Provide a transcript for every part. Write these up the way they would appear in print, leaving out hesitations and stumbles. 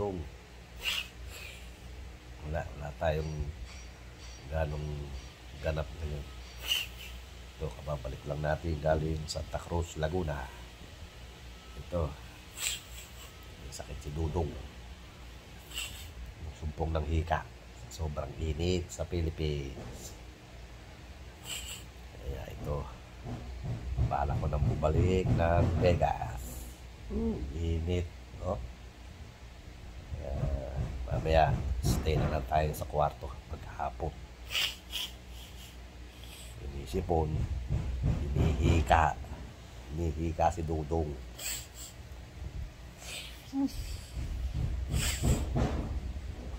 kadudong. Wala tayong ganong ganap ngayon. Ito, kababalik lang natin galing Santa Cruz, Laguna. Ito, may sakit si Dudong. Sumpong ng hika. Sobrang init sa Philippines. Kaya ito, bala ko nang bumalik ng Vegas. Init, no? Mamaya, stay na lang tayo sa kwarto pagkahapon. Inisipon, hinihika si Dudong.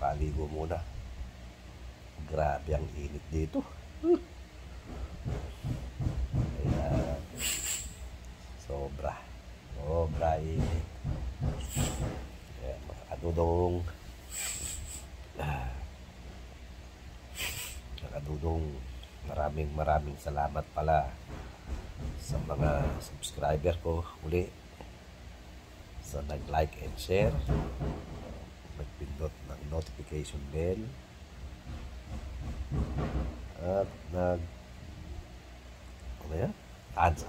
Kaligo muna. Grabe ang init dito. Kaya, sobra init. Kaya mga kadudong, maraming salamat pala sa mga subscriber ko uli, sa nag-like and share, nagpindot ng notification bell, at thumbs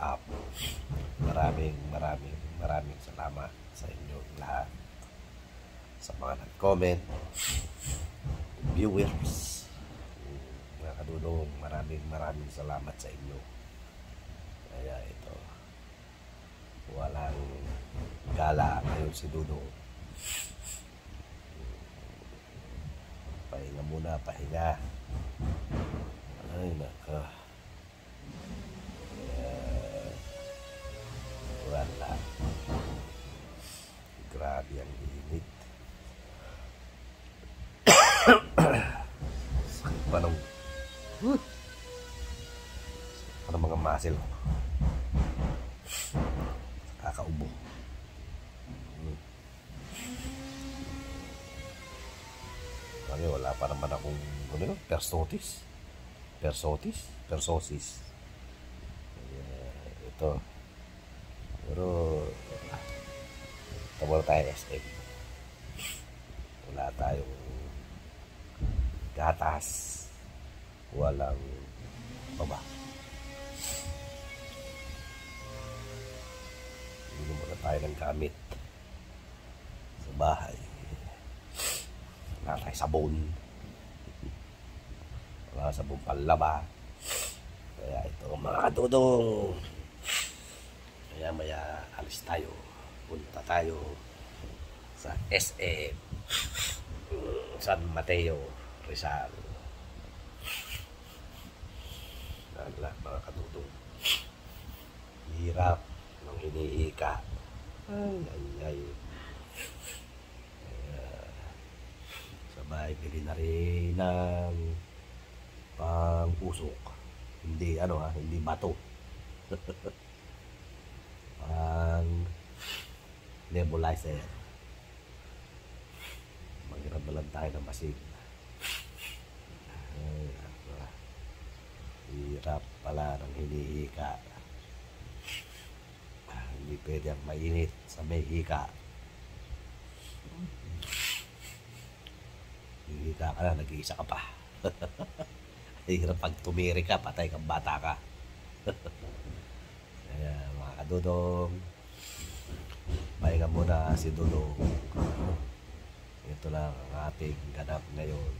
up. Maraming salamat sa inyo lahat, sa mga nag-comment, viewers. Mga kadudong, maraming salamat sa inyo. Kaya ito, walang gala ngayon si Dudong. Pahinga muna, pahinga. Ay naka, wala. Grabe ang init. Sakit pa ng mga muscle. Kakaubo. Wala pa naman akong persosis. Ito. Pero tawag tayo SM. Wala tayong gatas. Walang baba. Hindi muna tayo ng gamit sa bahay. Wala tayo sabon. Wala sabon panlaba. Kaya ito mga kadudong, maya alis tayo. Punta tayo sa SM San Mateo, Rizal. Wala mga kadudong, hirap ng hinihika. Ay. Sabay bili na rin ng pang-usok. Hindi hindi bato. Pang nebulizer. Maghirap na lang tayo ng masin. Hirap pala ng hinihika. Hindi pwede ang mainit sa may hika. Hihika ka na, nag-iisa ka pa. Hirap pag tumiri ka, patay kang bata ka. Kaya mga kadudong, pahinga muna si Dudong. Ito lang ang ating ganap ngayon.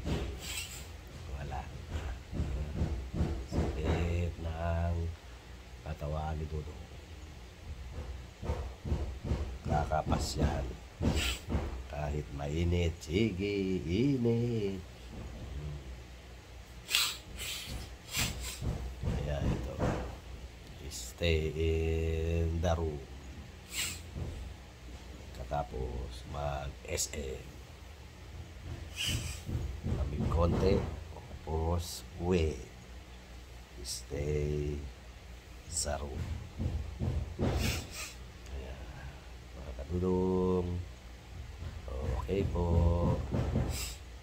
Wala. Sakit ng katawan ni Dudong. Kakapasyal. Kahit mainit, sige, init. Kaya ito, stay in the room. Katapos mag-SM. Kaming konti. Tapos uwi. Stay sa room. Kaya, mga kadudong, okay po.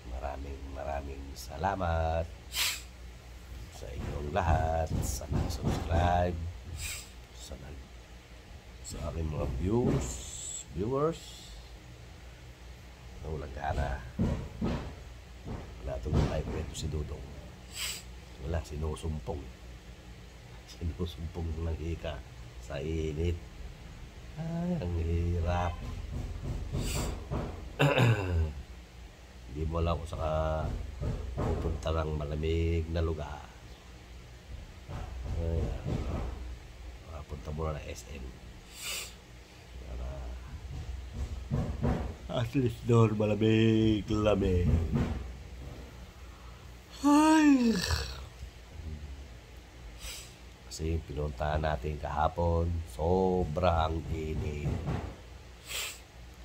Maraming salamat sa inyong lahat, sa nag-subscribe, sa aking mga viewers. Walang gana. Wala itong kwento si Dudong. Wala, sinusumpong. Sinusumpong ng ika sa init. Ay, ang hirap. Hindi mo lang kung saka pupunta ng malamig na lugar. Ay, punta muna ng SM. Para at least doon malamig. Ay. Kasi pinuntahan natin kahapon, sobrang init.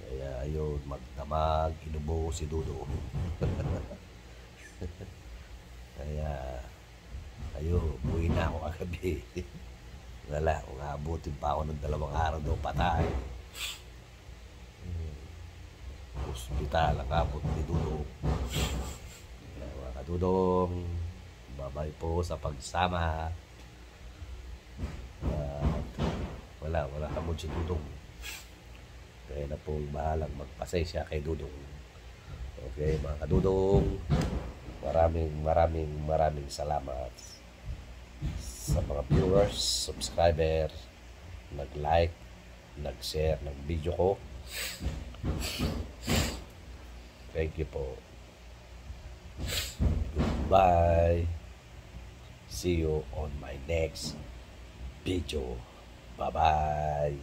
Kaya ayun, magdamag, inubo si Dudo. Kaya ayun, buhay na ako kagabi. Wala, kung abutin pa ako ng 2 araw daw patay. Hospital ang abot ni Dudo. Mga kadudong, babay po sa pagsama. Wala ka mo si Dudong. Kaya na pong bahalang magpasensya kay Dudong. Okay, mga kadudong, maraming salamat sa mga viewers, subscriber, nag-like, nag-share ng video ko. Thank you po. Goodbye. See you on my next video. Bye-bye.